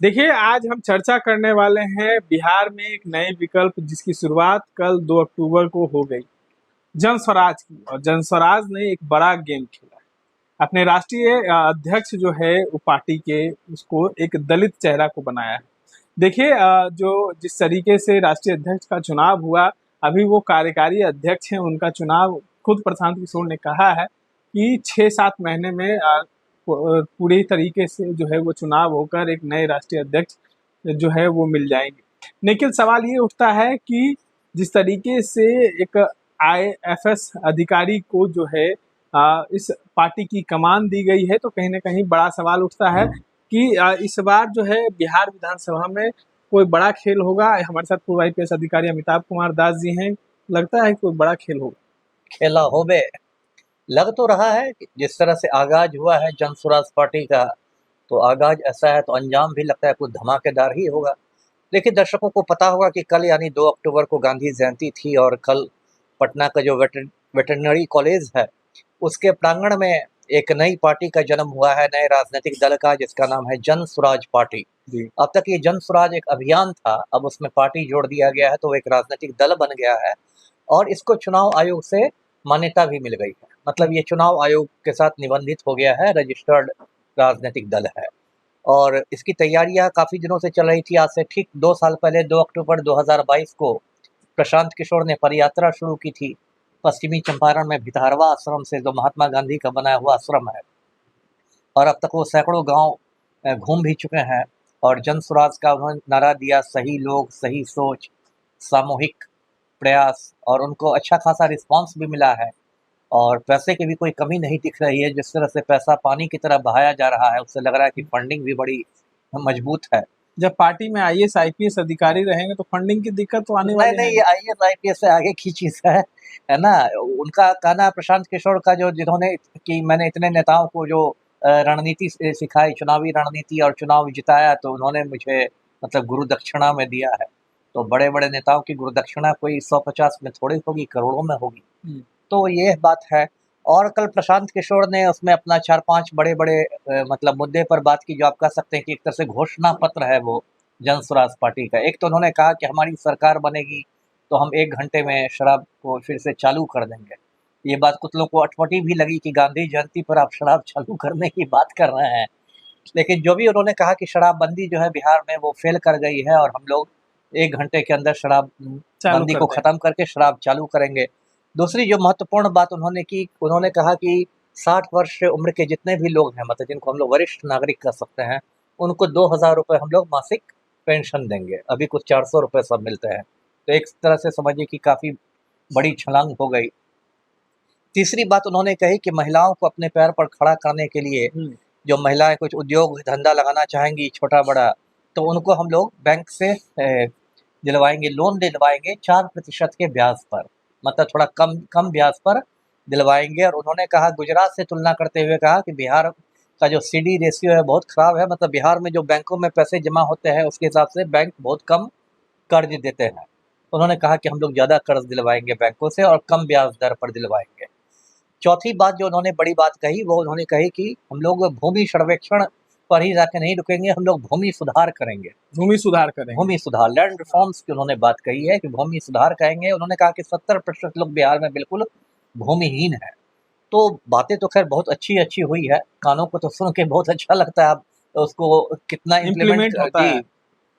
देखिए, आज हम चर्चा करने वाले हैं बिहार में एक नए विकल्प जिसकी शुरुआत कल 2 अक्टूबर को हो गई, जन स्वराज की। और जन स्वराज ने एक बड़ा गेम खेला है। अपने राष्ट्रीय अध्यक्ष जो है वो पार्टी के, उसको एक दलित चेहरा को बनाया है। देखिए, जो जिस तरीके से राष्ट्रीय अध्यक्ष का चुनाव हुआ, अभी वो कार्यकारी अध्यक्ष हैं, उनका चुनाव खुद प्रशांत किशोर ने कहा है कि 6-7 महीने में पूरी तरीके से जो है वो चुनाव होकर एक नए राष्ट्रीय अध्यक्ष जो है वो मिल जाएंगे। लेकिन सवाल ये उठता है कि जिस तरीके से एक आईएफएस अधिकारी को जो है इस पार्टी की कमान दी गई है, तो कहीं ना कहीं बड़ा सवाल उठता है कि इस बार जो है बिहार विधानसभा में कोई बड़ा खेल होगा। हमारे साथ पूर्व आईपीएस अधिकारी अमिताभ कुमार दास जी हैं। लगता है कि कोई बड़ा खेल होगा। खेला होबे लग तो रहा है कि जिस तरह से आगाज हुआ है जन स्वराज पार्टी का, तो आगाज ऐसा है तो अंजाम भी लगता है कुछ धमाकेदार ही होगा। देखिए, दर्शकों को पता होगा कि कल यानी 2 अक्टूबर को गांधी जयंती थी और कल पटना का जो वेटरनरी कॉलेज है उसके प्रांगण में एक नई पार्टी का जन्म हुआ है, नए राजनीतिक दल का, जिसका नाम है जन स्वराज पार्टी। अब तक ये जन स्वराज एक अभियान था, अब उसमें पार्टी जोड़ दिया गया है तो वो एक राजनीतिक दल बन गया है और इसको चुनाव आयोग से मान्यता भी मिल गई है। मतलब ये चुनाव आयोग के साथ निबंधित हो गया है, रजिस्टर्ड राजनीतिक दल है और इसकी तैयारियां काफ़ी दिनों से चल रही थी। आज से ठीक 2 साल पहले 2 अक्टूबर 2022 को प्रशांत किशोर ने पदयात्रा शुरू की थी पश्चिमी चंपारण में भितहरवा आश्रम से, जो महात्मा गांधी का बनाया हुआ आश्रम है, और अब तक वो सैकड़ों गांव घूम भी चुके हैं और जन स्वराज का उन्होंने नारा दिया, सही लोग सही सोच सामूहिक प्रयास, और उनको अच्छा खासा रिस्पांस भी मिला है और पैसे की भी कोई कमी नहीं दिख रही है। जिस तरह से पैसा पानी की तरह बहाया जा रहा है उससे लग रहा है कि फंडिंग भी बड़ी मजबूत है। जब पार्टी में आईएएस आईपीएस अधिकारी रहेंगे तो फंडिंग की दिक्कत तो आने नहीं वाली है नहीं, ही। ये आईएएस आईपीएस से आगे की चीज है ना। उनका कहना, प्रशांत किशोर का, जो जिन्होंने कि मैंने इतने नेताओं को जो रणनीति सिखाई, चुनावी रणनीति, और चुनाव जिताया, तो उन्होंने मुझे मतलब गुरु दक्षिणा में दिया है। तो बड़े बड़े नेताओं की गुरु दक्षिणा कोई 150 में थोड़ी होगी, करोड़ों में होगी। तो ये बात है। और कल प्रशांत किशोर ने उसमें अपना 4-5 बड़े बड़े मतलब मुद्दे पर बात की, जो आप कह सकते हैं कि एक तरह से घोषणा पत्र है वो जन स्वराज पार्टी का। एक तो उन्होंने कहा कि हमारी सरकार बनेगी तो हम 1 घंटे में शराब को फिर से चालू कर देंगे। ये बात कुछ लोगों को अटपटी भी लगी कि गांधी जयंती पर आप शराब चालू करने की बात कर रहे हैं। लेकिन जो भी उन्होंने कहा कि शराबबंदी जो है बिहार में वो फेल कर गई है और हम लोग 1 घंटे के अंदर शराब चालू बंदी कर को दें। ख़त्म करके शराब चालू करेंगे। दूसरी जो महत्वपूर्ण बात उन्होंने की, उन्होंने कहा कि 60 वर्ष से उम्र के जितने भी लोग हैं, मतलब जिनको हम लोग वरिष्ठ नागरिक कह सकते हैं, उनको 2,000 रुपये हम लोग मासिक पेंशन देंगे। अभी कुछ 400 रुपये सब मिलते हैं। तो एक तरह से समझिए कि काफ़ी बड़ी छलांग हो गई। तीसरी बात उन्होंने कही कि महिलाओं को अपने पैर पर खड़ा करने के लिए, जो महिलाएं कुछ उद्योग धंधा लगाना चाहेंगी छोटा बड़ा, तो उनको हम लोग बैंक से दिलवाएंगे, लोन दिलवाएंगे 4% के ब्याज पर, मतलब थोड़ा कम कम ब्याज पर दिलवाएंगे। और उन्होंने कहा, गुजरात से तुलना करते हुए कहा कि बिहार का जो सीडी रेशियो है बहुत ख़राब है, मतलब बिहार में जो बैंकों में पैसे जमा होते हैं उसके हिसाब से बैंक बहुत कम कर्ज देते हैं। उन्होंने कहा कि हम लोग ज़्यादा कर्ज दिलवाएंगे बैंकों से और कम ब्याज दर पर दिलवाएंगे। चौथी बात जो उन्होंने बड़ी बात कही, वो उन्होंने कही कि हम लोग भूमि सर्वेक्षण पर ही जाके नहीं रुकेंगे, हम लोग भूमि सुधार करेंगे। भूमि सुधार करेंगे। भूमि सुधार, लैंड रिफॉर्म्स की उन्होंने बात कही है कि भूमि सुधार कहेंगे। उन्होंने कहा कि 70% लोग बिहार में बिल्कुल भूमिहीन है। तो बातें तो खैर बहुत अच्छी अच्छी हुई है, कानों को तो सुन के बहुत अच्छा लगता है। अब उसको कितना इम्प्लीमेंट इम्प्लीमेंट होता है। जी,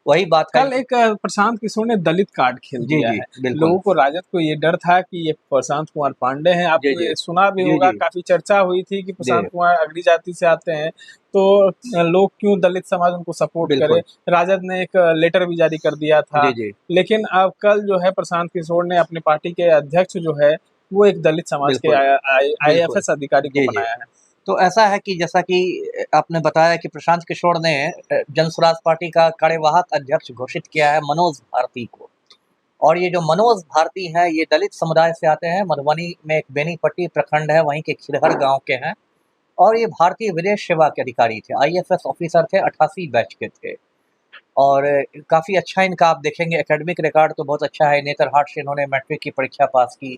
वही बात है। कल एक प्रशांत किशोर ने दलित कार्ड खेल जी दिया जी है। बिल्कुल। लोगों को, राजद को ये डर था कि ये प्रशांत कुमार पांडे हैं। जी आपने जी सुना भी जी होगा, जी काफी चर्चा हुई थी कि जी प्रशांत कुमार अगड़ी जाति से आते हैं, तो लोग क्यों दलित समाज उनको सपोर्ट करे। बिल्कुल। राजद ने एक लेटर भी जारी कर दिया था। जी जी लेकिन अब कल जो है प्रशांत किशोर ने अपने पार्टी के अध्यक्ष जो है वो एक दलित समाज के बिल्कुल बिल्कुल। आईएफएस अधिकारी को जी जी। बनाया है। तो ऐसा है कि जैसा कि आपने बताया कि प्रशांत किशोर ने जन स्वराज पार्टी का कार्यवाहक अध्यक्ष घोषित किया है मनोज भारती को। और ये जो मनोज भारती हैं, ये दलित समुदाय से आते हैं। मधुबनी में एक बेनीपट्टी प्रखंड है, वहीं के खिरहर गांव के हैं और ये भारतीय विदेश सेवा के अधिकारी थे, आईएफएस ऑफिसर थे, 88 बैच के थे। और काफ़ी अच्छा इनका आप देखेंगे एकेडमिक रिकॉर्ड तो बहुत अच्छा है। नेतरहाट से इन्होंने मैट्रिक की परीक्षा पास की,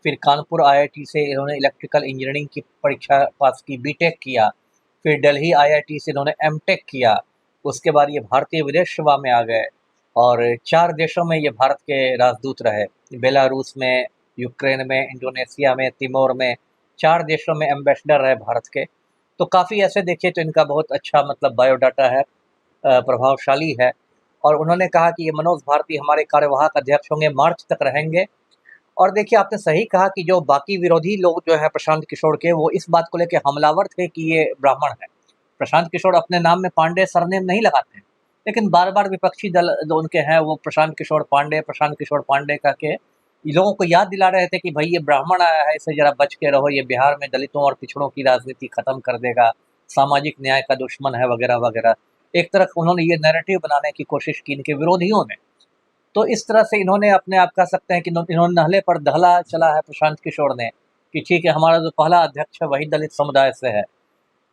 फिर कानपुर आईआईटी से इन्होंने इलेक्ट्रिकल इंजीनियरिंग की परीक्षा पास की, बीटेक किया, फिर दिल्ली आईआईटी से इन्होंने एमटेक किया। उसके बाद ये भारतीय विदेश सेवा में आ गए और 4 देशों में ये भारत के राजदूत रहे। बेलारूस में, यूक्रेन में, इंडोनेशिया में, तिमोर में, 4 देशों में एम्बेसडर रहे भारत के। तो काफ़ी ऐसे देखिए तो इनका बहुत अच्छा मतलब बायोडाटा है, प्रभावशाली है। और उन्होंने कहा कि ये मनोज भारती हमारे कार्यवाहक अध्यक्ष होंगे, मार्च तक रहेंगे। और देखिए आपने सही कहा कि जो बाकी विरोधी लोग जो है प्रशांत किशोर के, वो इस बात को लेके हमलावर थे कि ये ब्राह्मण है। प्रशांत किशोर अपने नाम में पांडे सरनेम नहीं लगाते हैं, लेकिन बार बार विपक्षी दल जो उनके हैं वो प्रशांत किशोर पांडे कह के लोगों को याद दिला रहे थे कि भाई ये ब्राह्मण आया है, इससे जरा बच के रहो, ये बिहार में दलितों और पिछड़ों की राजनीति खत्म कर देगा, सामाजिक न्याय का दुश्मन है वगैरह वगैरह। एक तरफ उन्होंने ये नैरेटिव बनाने की कोशिश की इनके विरोधियों ने। तो इस तरह से इन्होंने अपने आप कह सकते हैं कि इन्होंने नहले पर दहला चला है प्रशांत किशोर ने कि ठीक है, हमारा जो पहला अध्यक्ष है वही दलित समुदाय से है।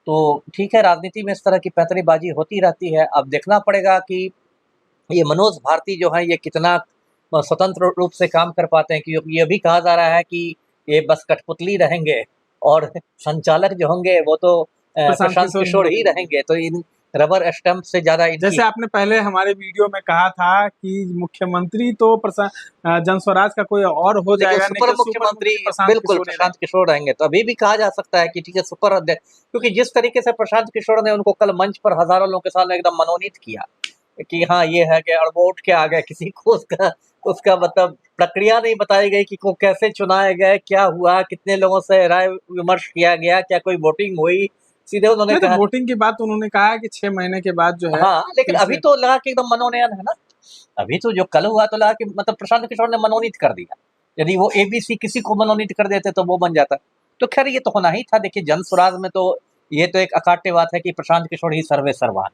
तो ठीक है, राजनीति में इस तरह की पैंतरेबाजी होती रहती है। अब देखना पड़ेगा कि ये मनोज भारती जो है ये कितना स्वतंत्र रूप से काम कर पाते हैं, क्योंकि ये भी कहा जा रहा है कि ये बस कठपुतली रहेंगे और संचालक जो होंगे वो तो प्रशांत प्रशांत किशोर किशोर ही रहेंगे। तो इन रबर स्टंप से ज्यादा इनकी जैसे आपने पहले हमारे वीडियो में कहा था कि मुख्यमंत्री तो जनस्वराज का कोई और हो देखिए जाएगा, सुपर लेकिन सुपर मुख्यमंत्री मुख्यमंत्री प्रशांत बिल्कुल किशोर ही प्रशांत किशोर रहेंगे। तो अभी भी कहा जा सकता है कि ठीक है सुपर अध्यक्ष, क्योंकि जिस तरीके से प्रशांत किशोर ने उनको कल मंच पर हजारों लोगों के सामने एकदम मनोनीत किया कि हाँ ये है कि, और वो उठ के आ गए, किसी को उसका उसका मतलब प्रक्रिया नहीं बताई गई कि को कैसे चुनाए गए, क्या हुआ, कितने लोगों से राय विमर्श किया गया, क्या कोई वोटिंग हुई। सीधे उन्होंने नहीं, तो कहा वोटिंग की बात उन्होंने कहा कि 6 महीने के बाद जो है हाँ, लेकिन फिर अभी से। तो लगा कि एकदम मनोनयन है ना। अभी तो जो कल हुआ तो लगा कि मतलब प्रशांत किशोर ने मनोनीत कर दिया। यदि वो एबीसी किसी को मनोनीत कर देते तो वो बन जाता। तो खैर ये तो होना ही था। देखिए जन स्वराज में तो ये तो एक अकाट्य बात है कि प्रशांत किशोर ही सर्वे सर्वा है।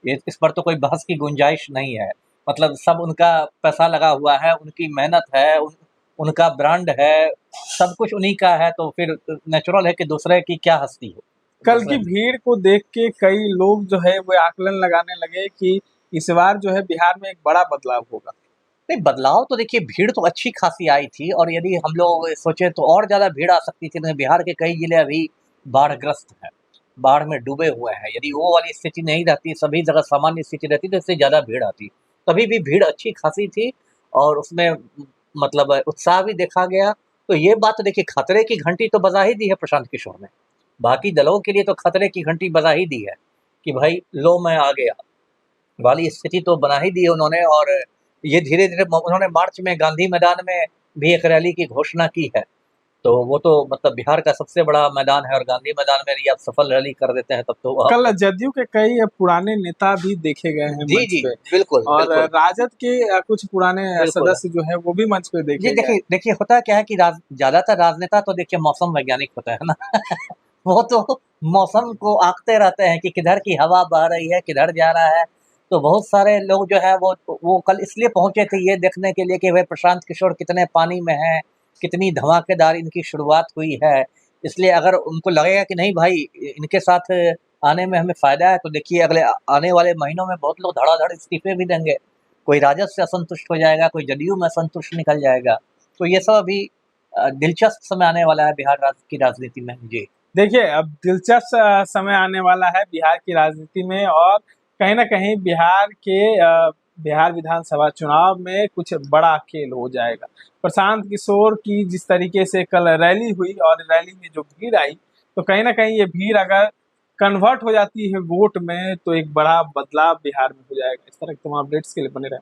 ये इस पर तो कोई बहस की गुंजाइश नहीं है। मतलब सब उनका पैसा लगा हुआ है, उनकी मेहनत है, उनका ब्रांड है, सब कुछ उन्हीं का है। तो फिर नेचुरल है कि दूसरे की क्या हस्ती हो। कल की दूसरे भीड़ को देख के कई लोग जो है वो आकलन लगाने लगे कि इस बार जो है बिहार में एक बड़ा बदलाव होगा। नहीं, बदलाव तो देखिए भीड़ तो अच्छी खासी आई थी, और यदि हम लोग सोचे तो और ज़्यादा भीड़ आ सकती थी। बिहार के कई जिले अभी बाढ़ग्रस्त हैं, बाढ़ में डूबे हुए हैं। यदि वो वाली स्थिति नहीं रहती, सभी जगह सामान्य स्थिति रहती, तो इससे ज़्यादा भीड़ आती। तभी भी भीड़ अच्छी खासी थी और उसमें मतलब उत्साह भी देखा गया। तो ये बात तो देखिए खतरे की घंटी तो बजा ही दी है प्रशांत किशोर ने। बाकी दलों के लिए तो खतरे की घंटी बजा ही दी है कि भाई लो मैं आ गया वाली स्थिति तो बना ही दी है उन्होंने। और ये धीरे-धीरे उन्होंने मार्च में गांधी मैदान में भी एक रैली की घोषणा की है। तो वो तो मतलब बिहार का सबसे बड़ा मैदान है, और गांधी मैदान में यदि आप सफल रैली कर देते हैं तब तो कल जदयू के कई पुराने नेता भी देखे गए हैं जी, मंच जी। पे, बिल्कुल, और बिल्कुल, राजद के कुछ पुराने बिल्कुल। सदस्य जो है वो भी मंच पे जी, देखे गए। देखिए देखिए होता क्या है कि ज़्यादातर राजनेता तो देखिए मौसम वैज्ञानिक होता है ना। वो तो मौसम को आँकते रहते हैं कि किधर की हवा बह रही है, किधर जा रहा है। तो बहुत सारे लोग जो है वो कल इसलिए पहुँचे थे ये देखने के लिए कि भाई प्रशांत किशोर कितने पानी में हैं, कितनी धमाकेदार इनकी शुरुआत हुई है। इसलिए अगर उनको लगेगा कि नहीं भाई इनके साथ आने में हमें फ़ायदा है, तो देखिए अगले आने वाले महीनों में बहुत लोग धड़ाधड़ इस्तीफे भी देंगे। कोई राजद से असंतुष्ट हो जाएगा, कोई जदयू में असंतुष्ट निकल जाएगा। तो ये सब अभी दिलचस्प समय आने वाला है बिहार की राजनीति में। जी। देखिए, अब दिलचस्प समय आने वाला है बिहार की राजनीति में, और कहीं ना कहीं बिहार विधानसभा चुनाव में कुछ बड़ा खेल हो जाएगा। प्रशांत किशोर की जिस तरीके से कल रैली हुई और रैली में जो भीड़ आई, तो कहीं ना कहीं ये भीड़ अगर कन्वर्ट हो जाती है वोट में, तो एक बड़ा बदलाव बिहार में हो जाएगा। इस तरह के तमाम अपडेट्स के लिए बने रहें।